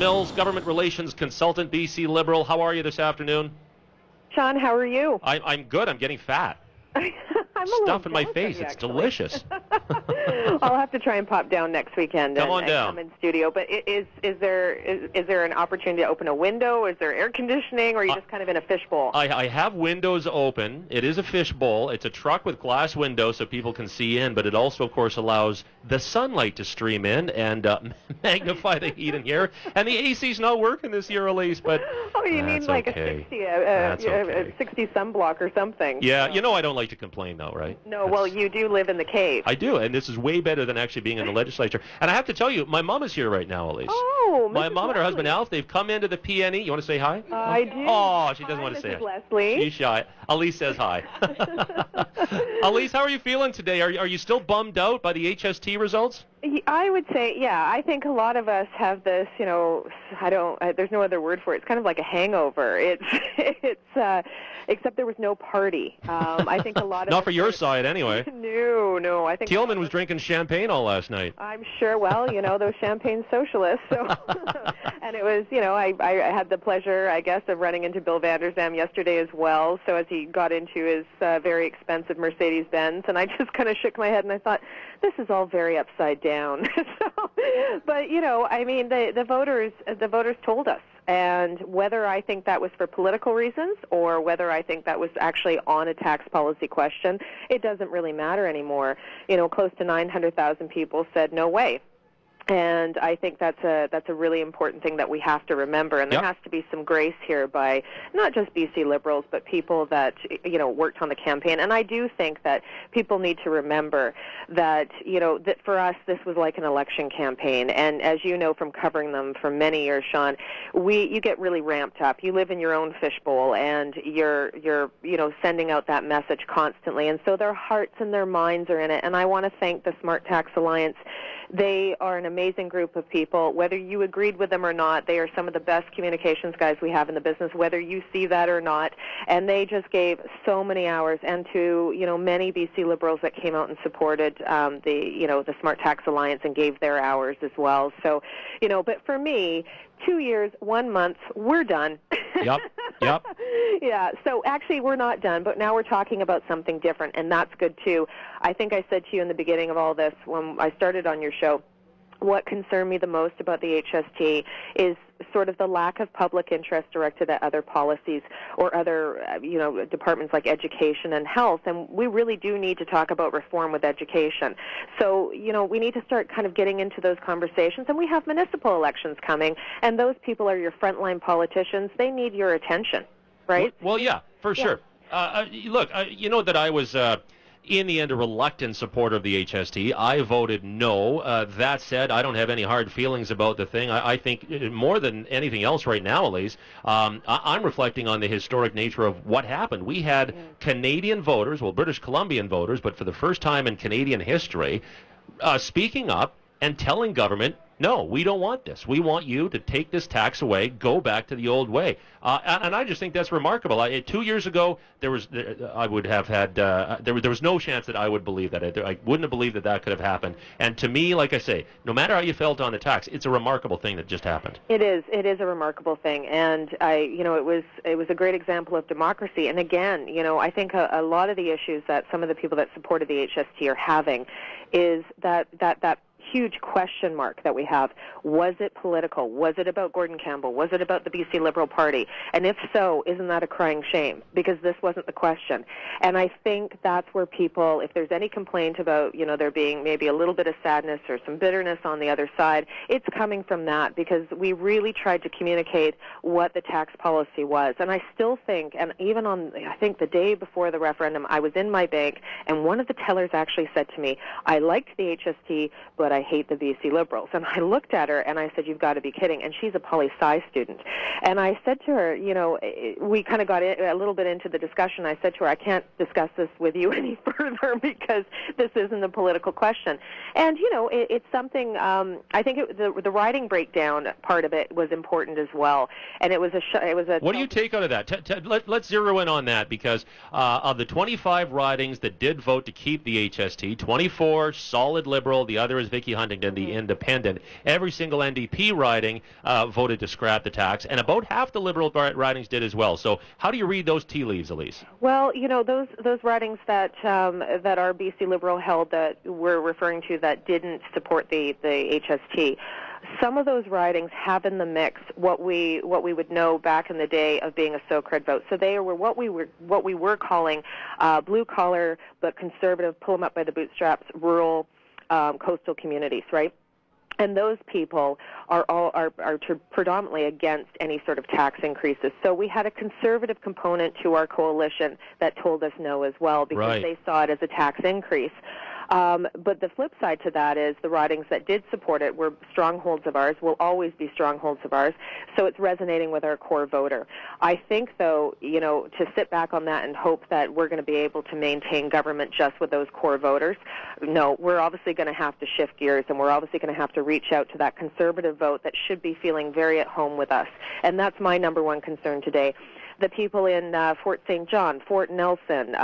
Mills, Government Relations Consultant, BC Liberal. How are you this afternoon? Sean, how are you? I'm good. I'm getting fat. I'm Stuff in my face. It's delicious. I'll have to try and pop down next weekend Come on down. come in studio. But is there an opportunity to open a window? Is there air conditioning, or are you just kind of in a fishbowl? I have windows open. It is a fishbowl. It's a truck with glass windows so people can see in, but it also, of course, allows the sunlight to stream in and magnify the heat in here. And the AC's not working this year, Alise, but you need like okay. a 60 sunblock or something. Yeah, you know I don't like to complain, though, right? No, well, you do live in the cave. I do, and this is way better than actually being in the legislature. And I have to tell you, my mom is here right now, Alise. Oh, my Mrs. mom and her Leslie. husband Alf, they've come into the PNE. You want to say hi? I do. Oh, she doesn't want to Mrs. say it. Leslie. She's shy. Alise says hi. Alise, how are you feeling today? Are you still bummed out by the HST results? I would say, yeah. I think a lot of us have this, there's no other word for it. It's kind of like a hangover. It's except there was no party. I think a lot of Not for your side, anyway. No. I think Thielman was drinking champagne all last night. I'm sure. Well, those champagne socialists. So, and it was, I had the pleasure, I guess, of running into Bill Vanderzam yesterday as well. So as he got into his very expensive Mercedes-Benz, and I just kind of shook my head and I thought, this is all very upside down. But the voters told us. And whether I think that was for political reasons or whether I think that was actually on a tax policy question, it doesn't really matter anymore. Close to 900,000 people said no way. And I think that's a really important thing that we have to remember. And there has to be some grace here by not just BC Liberals, but people that, worked on the campaign. And I do think that people need to remember that, that for us, this was like an election campaign. And as you know from covering them for many years, Sean, you get really ramped up. You live in your own fishbowl, and you're sending out that message constantly. And so their hearts and their minds are in it. And I want to thank the Smart Tax Alliance. They are an amazing group of people. Whether you agreed with them or not, they are some of the best communications guys we have in the business, whether you see that or not. And they just gave so many hours, and to many BC Liberals that came out and supported the Smart Tax Alliance and gave their hours as well. So, but for me, 2 years, 1 month, we're done. Yep. Yeah, so actually we're not done, but now we're talking about something different, and that's good too. I think I said to you in the beginning of all this when I started on your show, what concerned me the most about the HST is sort of the lack of public interest directed at other policies or other, departments like education and health. And we really do need to talk about reform with education. So, we need to start kind of getting into those conversations. And we have municipal elections coming, and those people are your frontline politicians. They need your attention, right? Well, yeah, for sure. Look, you know that I was... in the end, a reluctant supporter of the HST. I voted no. That said, I don't have any hard feelings about the thing. I think more than anything else right now, Alise, I'm reflecting on the historic nature of what happened. We had Canadian voters, British Columbian voters, but for the first time in Canadian history, speaking up and telling government, no, we don't want this. We want you to take this tax away, go back to the old way. And I just think that's remarkable. 2 years ago, there was no chance that I would believe that. I wouldn't have believed that could have happened. And to me, like I say, no matter how you felt on the tax, it's a remarkable thing that just happened. It is a remarkable thing. And it was a great example of democracy. And again, I think a lot of the issues that some of the people that supported the HST are having is that huge question mark that we have. Was it political? Was it about Gordon Campbell? Was it about the BC Liberal Party? And if so, isn't that a crying shame? Because this wasn't the question. And I think that's where people, if there's any complaint about, there being maybe a little bit of sadness or some bitterness on the other side, it's coming from that, because we really tried to communicate what the tax policy was. And I still think, and even on, I think the day before the referendum, I was in my bank, and one of the tellers actually said to me, I liked the HST, but I hate the BC Liberals. And I looked at her and I said, you've got to be kidding. And she's a poli-sci student. And I said to her, we kind of got a little bit into the discussion. I said to her, I can't discuss this with you any further because this isn't a political question. And, it's something, I think the riding breakdown part of it was important as well. And it was a... What do you take out of that? Let's zero in on that, because of the 25 ridings that did vote to keep the HST, 24 solid Liberal, the other is Vicky Huntington, the Independent. Every single NDP riding voted to scrap the tax, and about half the Liberal ridings did as well. So how do you read those tea leaves, Alise? Well, those ridings that our BC Liberal held that we're referring to that didn't support the HST. Some of those ridings have in the mix what we would know back in the day of being a SOCRED vote. So they were what we were calling blue collar but conservative, pull them up by the bootstraps, rural coastal communities, right? And those people are predominantly against any sort of tax increases. So we had a conservative component to our coalition that told us no as well because they saw it as a tax increase. But the flip side to that is the ridings that did support it were strongholds of ours, will always be strongholds of ours, so it's resonating with our core voter. I think, though, to sit back on that and hope that we're going to be able to maintain government just with those core voters, no, we're obviously going to have to shift gears, and we're obviously going to have to reach out to that conservative vote that should be feeling very at home with us. And that's my number one concern today. The people in Fort St. John, Fort Nelson,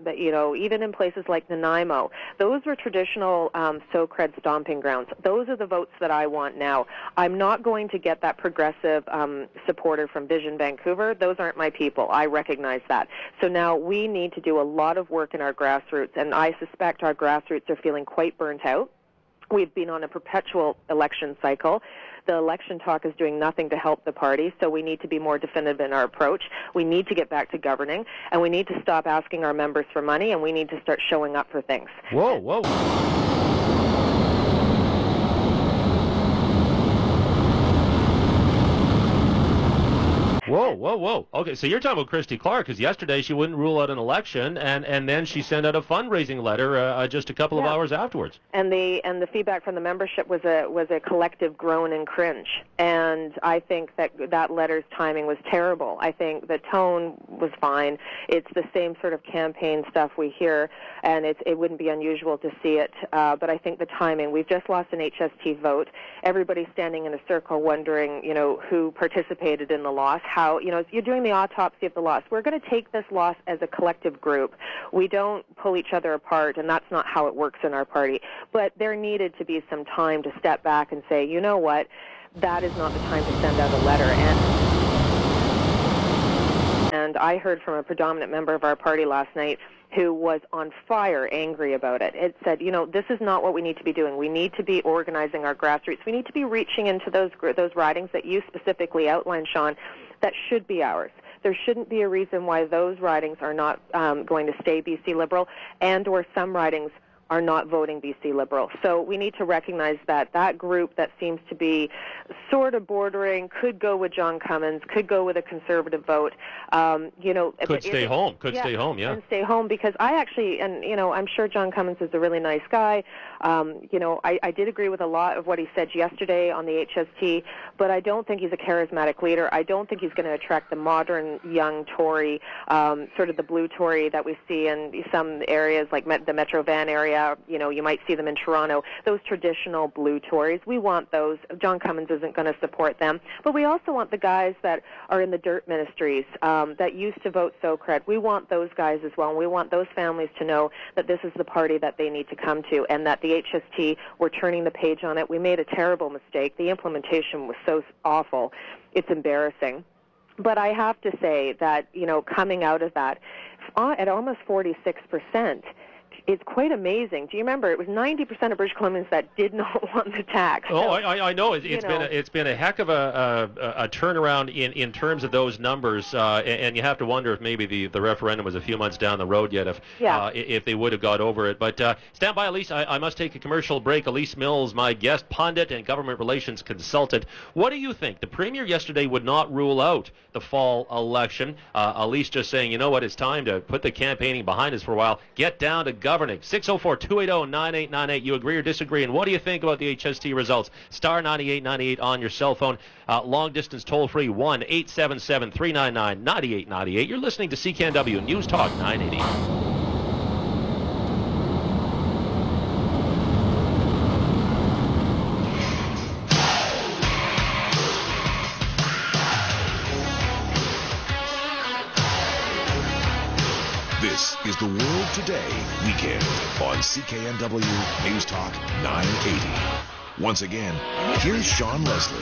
even in places like Nanaimo, those were traditional SOCRED stomping grounds. Those are the votes that I want now. I'm not going to get that progressive supporter from Vision Vancouver. Those aren't my people. I recognize that. So now we need to do a lot of work in our grassroots, and I suspect our grassroots are feeling quite burnt out. We've been on a perpetual election cycle. The election talk is doing nothing to help the party, so we need to be more definitive in our approach. We need to get back to governing, and we need to stop asking our members for money, and we need to start showing up for things. Whoa, whoa. Whoa, whoa, whoa. Okay, so you're talking about Christy Clark, because yesterday she wouldn't rule out an election, and then she sent out a fundraising letter just a couple of hours afterwards. And the feedback from the membership was a collective groan and cringe. And I think that letter's timing was terrible. I think the tone was fine. It's the same sort of campaign stuff we hear, and it wouldn't be unusual to see it. But I think the timing, we've just lost an HST vote. Everybody's standing in a circle wondering, who participated in the loss. How, you're doing the autopsy of the loss. We're going to take this loss as a collective group. We don't pull each other apart, and that's not how it works in our party. But there needed to be some time to step back and say, you know what, that is not the time to send out a letter. And I heard from a predominant member of our party last night who was on fire, angry about it. It said, this is not what we need to be doing. We need to be organizing our grassroots. We need to be reaching into those ridings that you specifically outlined, Sean, that should be ours. There shouldn't be a reason why those ridings are not going to stay BC Liberal, and or some ridings are not voting BC Liberal. So we need to recognize that group that seems to be sort of bordering, could go with John Cummins, could go with a conservative vote. Could stay home, yeah. And stay home, because I actually, and I'm sure John Cummins is a really nice guy. I did agree with a lot of what he said yesterday on the HST, but I don't think he's a charismatic leader. I don't think he's going to attract the modern young Tory, sort of the blue Tory that we see in some areas like the Metro Van area. You might see them in Toronto, those traditional blue Tories. We want those. John Cummins isn't going to support them. But we also want the guys that are in the dirt ministries that used to vote SOCRED. We want those guys as well. And we want those families to know that this is the party that they need to come to, and that the HST, we're turning the page on it. We made a terrible mistake. The implementation was so awful. It's embarrassing. But I have to say that, coming out of that, at almost 46%, it's quite amazing. Do you remember it was 90% of British Columbians that did not want the tax? Oh, I know. It's been a heck of a turnaround in terms of those numbers, and you have to wonder if maybe the referendum was a few months down the road yet, if they would have got over it. But stand by, Alise. I must take a commercial break. Alise Mills, my guest, pundit and government relations consultant. What do you think? The Premier yesterday would not rule out the fall election. Alise just saying, you know what, it's time to put the campaigning behind us for a while. Get down to governing. 604-280-9898. You agree or disagree? And what do you think about the HST results? Star 9898 on your cell phone. Long distance toll free 1-877-399-9898. You're listening to CKNW News Talk 980. This This is the World Today Weekend on CKNW News Talk 980. Once again, here's Sean Leslie.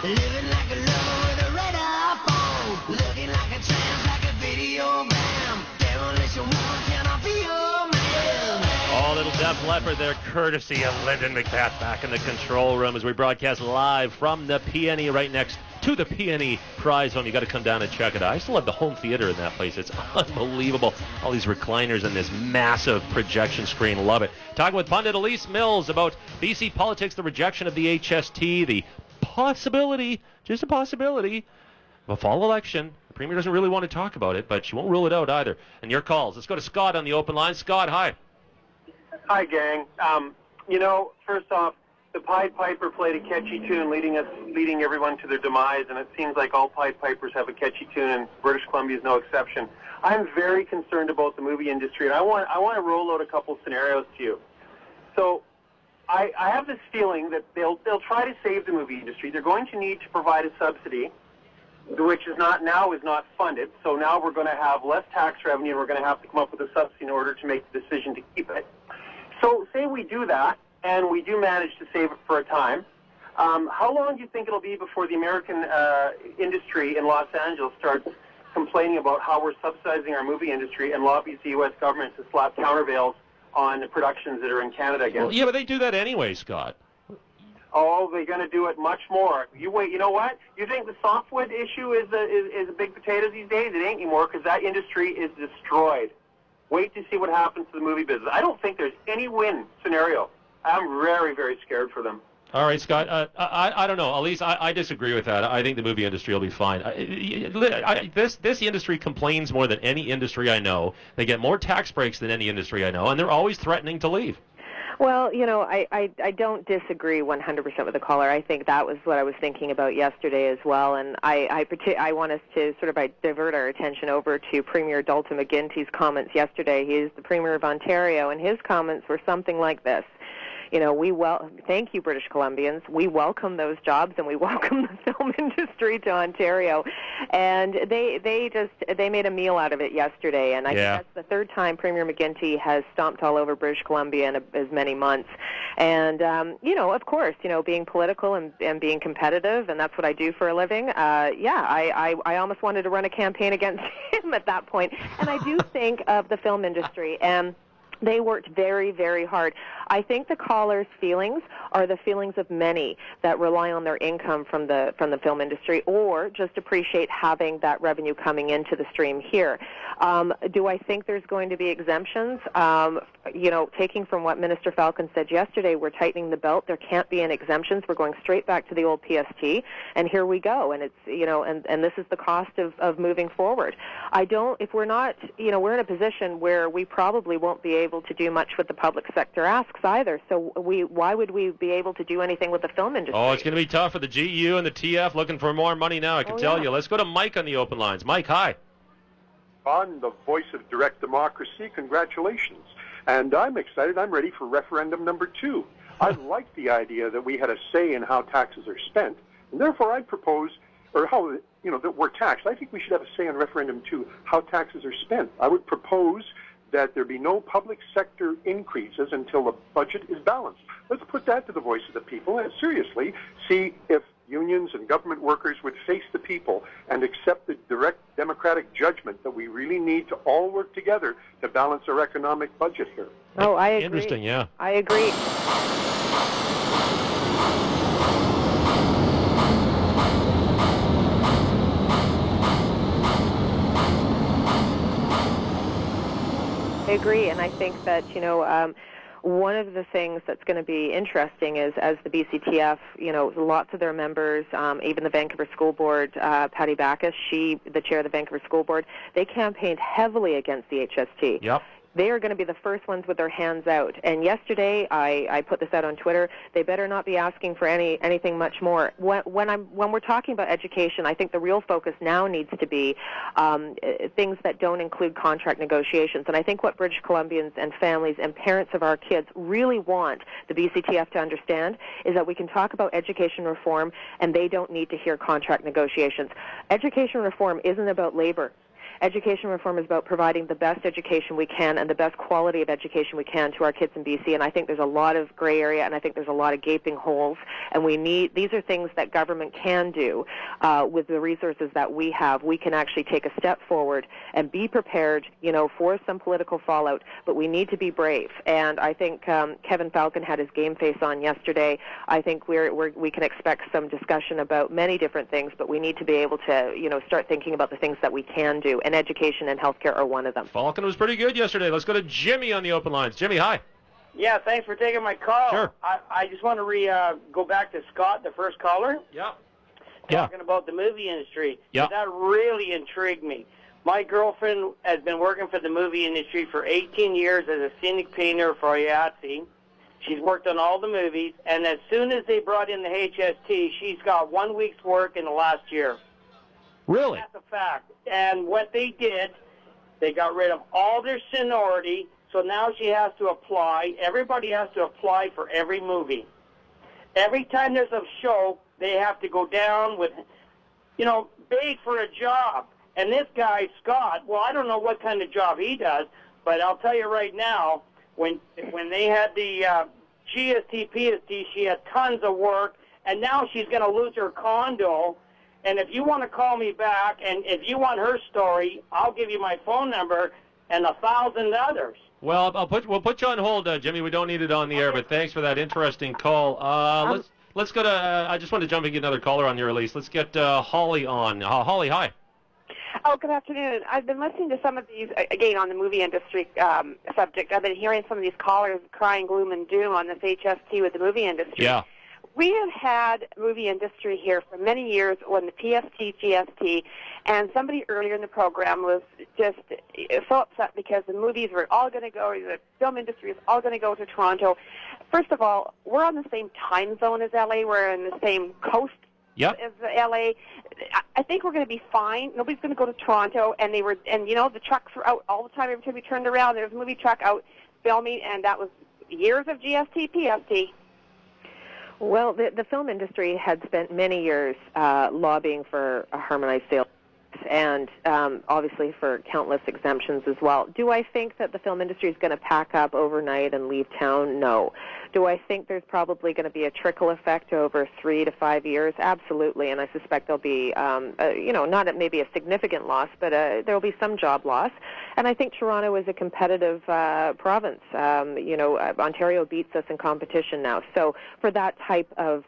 Living like a lover with a red iPhone. Looking like a tramp, like a videogram. Demolition woman, can I be your man? Oh, little Def Leppard there, courtesy of Lyndon McBath back in the control room as we broadcast live from the PNE right next to the PNE Prize Home. You got to come down and check it out. I still have the home theater in that place. It's unbelievable. All these recliners and this massive projection screen. Love it. Talking with pundit Alise Mills about BC politics, the rejection of the HST, the possibility, just a possibility, of a fall election. The Premier doesn't really want to talk about it, but she won't rule it out either. And your calls. Let's go to Scott on the open line. Scott, hi. Hi, gang. First off, the Pied Piper played a catchy tune, leading everyone to their demise, and it seems like all Pied Pipers have a catchy tune, and British Columbia is no exception. I'm very concerned about the movie industry, and I want to roll out a couple scenarios to you. So, I have this feeling that they'll try to save the movie industry. They're going to need to provide a subsidy, which is not funded. So now we're going to have less tax revenue, and we're going to have to come up with a subsidy in order to make the decision to keep it. So say we do that, and we do manage to save it for a time. How long do you think it'll be before the American industry in Los Angeles starts complaining about how we're subsidizing our movie industry and lobbies the U.S. government to slap countervails on the productions that are in Canada again? Well, yeah, but they do that anyway, Scott. Oh, they're going to do it much more. You wait. You know what? You think the softwood issue is a big potato these days? It ain't anymore because that industry is destroyed. Wait to see what happens to the movie business. I don't think there's any win scenario. I'm very, very scared for them. All right, Scott. I don't know. Elise, I disagree with that. I think the movie industry will be fine. This industry complains more than any industry I know. They get more tax breaks than any industry I know, and they're always threatening to leave. Well, I don't disagree 100% with the caller. I think that was what I was thinking about yesterday as well, and I want us to sort of divert our attention over to Premier Dalton McGuinty's comments yesterday. He is the Premier of Ontario, and his comments were something like this. Thank you, British Columbians. We welcome those jobs, and we welcome the film industry to Ontario. And they made a meal out of it yesterday, and I think that's the third time Premier McGuinty has stomped all over British Columbia in as many months. And of course, being political and being competitive, and that's what I do for a living. I almost wanted to run a campaign against him at that point. And I do think of the film industry and. They worked very, very hard. I think the caller's feelings are the feelings of many that rely on their income from the film industry or just appreciate having that revenue coming into the stream here. Do I think there's going to be exemptions? Taking from what Minister Falcon said yesterday, we're tightening the belt. There can't be any exemptions. We're going straight back to the old PST, and here we go. And it's, and this is the cost of moving forward. If we're not, we're in a position where we probably won't be able to do much with the public sector asks either. So why would we be able to do anything with the film industry? Oh, it's going to be tough for the GU and the TF looking for more money now, I can tell you. Let's go to Mike on the open lines. Mike, hi. On the voice of direct democracy, congratulations. And I'm excited. I'm ready for referendum number 2. I like the idea that we had a say in how taxes are spent, and therefore I propose, or how, that we're taxed. I think we should have a say in referendum 2, how taxes are spent. I would propose that there be no public sector increases until the budget is balanced. Let's put that to the voice of the people and seriously see if unions and government workers would face the people and accept the direct democratic judgment that we really need to all work together to balance our economic budget here. Oh, I agree. Interesting, yeah. I agree. I agree, and I think that, one of the things that's going to be interesting is as the BCTF, lots of their members, even the Vancouver School Board, Patty Backus, the chair of the Vancouver School Board, they campaigned heavily against the HST. Yep. They are going to be the first ones with their hands out. And yesterday, I put this out on Twitter. They better not be asking for anything much more. When we're talking about education, I think the real focus now needs to be things that don't include contract negotiations. And I think what British Columbians and families and parents of our kids really want the BCTF to understand is that we can talk about education reform, and they don't need to hear contract negotiations. Education reform isn't about labor. education reform is about providing the best education we can and the best quality of education we can to our kids in BC, and I think there's a lot of gray area, and I think there's a lot of gaping holes, and these are things that government can do with the resources that we have. We can actually take a step forward and be prepared, for some political fallout, but we need to be brave, and I think Kevin Falcon had his game face on yesterday. I think we can expect some discussion about many different things, but we need to be able to, start thinking about the things that we can do, and education and healthcare are one of them. Falcon was pretty good yesterday. Let's go to Jimmy on the open lines. Jimmy, hi. Yeah, thanks for taking my call. Sure. I just want to go back to Scott, the first caller. Yeah. Talking about the movie industry. Yeah. That really intrigued me. My girlfriend has been working for the movie industry for 18 years as a scenic painter for IATSE. She's worked on all the movies, and as soon as they brought in the HST, she's got 1 week's work in the last year. Really? That's a fact. And what they did, they got rid of all their seniority, so now she has to apply. Everybody has to apply for every movie. Every time there's a show, they have to go down with, beg for a job. And this guy, Scott, well, I don't know what kind of job he does, but I'll tell you right now, when they had the GST, PST, she had tons of work, and now she's going to lose her condo. And if you want to call me back, and if you want her story, I'll give you my phone number and 1,000 others. Well, we'll put you on hold, Jimmy. We don't need it on the air, but thanks for that interesting call. Let's go to. I just want to jump and get another caller on here, Elise. Let's get Holly on. Holly, hi. Oh, good afternoon. I've been listening to some of these, again, on the movie industry subject. I've been hearing some of these callers crying gloom and doom on this HST with the movie industry. Yeah. We have had movie industry here for many years when the PST, GST, and somebody earlier in the program was just so upset because the movies were all going to go, the film industry is all going to go to Toronto. First of all, we're on the same time zone as LA. We're in the same coast as LA. I think we're going to be fine. Nobody's going to go to Toronto, and the trucks were out all the time. Every time we turned around, there was a movie truck out filming, and that was years of GST, PST. Well, the film industry had spent many years lobbying for a harmonized sales and obviously for countless exemptions as well. Do I think that the film industry is going to pack up overnight and leave town? No. Do I think there's probably going to be a trickle effect over 3 to 5 years? Absolutely, and I suspect there'll be, not maybe a significant loss, but there'll be some job loss. And I think Toronto is a competitive province. Ontario beats us in competition now. So for that type of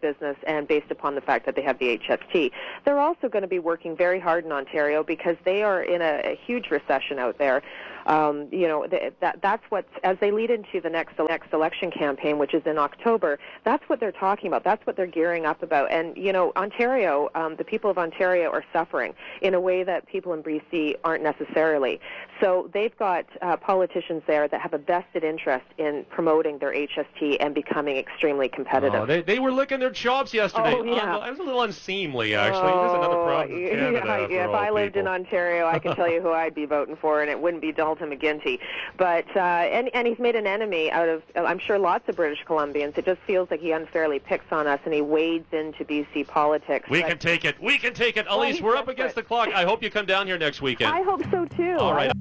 business, and based upon the fact that they have the HST, they're also going to be working very hard in Ontario because they are in a huge recession out there. That's what, as they lead into the next election campaign, which is in October, that's what they're talking about. That's what they're gearing up about. And, Ontario, the people of Ontario are suffering in a way that people in BC aren't necessarily. So they've got politicians there that have a vested interest in promoting their HST and becoming extremely competitive. Oh, they were licking their chops yesterday. Oh, yeah. It was a little unseemly, actually. There's another problem in Canada if I lived in Ontario, I can tell you who I'd be voting for, and it wouldn't be Dalton McGuinty. But and he's made an enemy out of, I'm sure, lots of British Columbians. It just feels like he unfairly picks on us, and he wades into BC politics. We can take it. We can take it. Elise, we're up against the clock. I hope you come down here next weekend. I hope so, too. All right.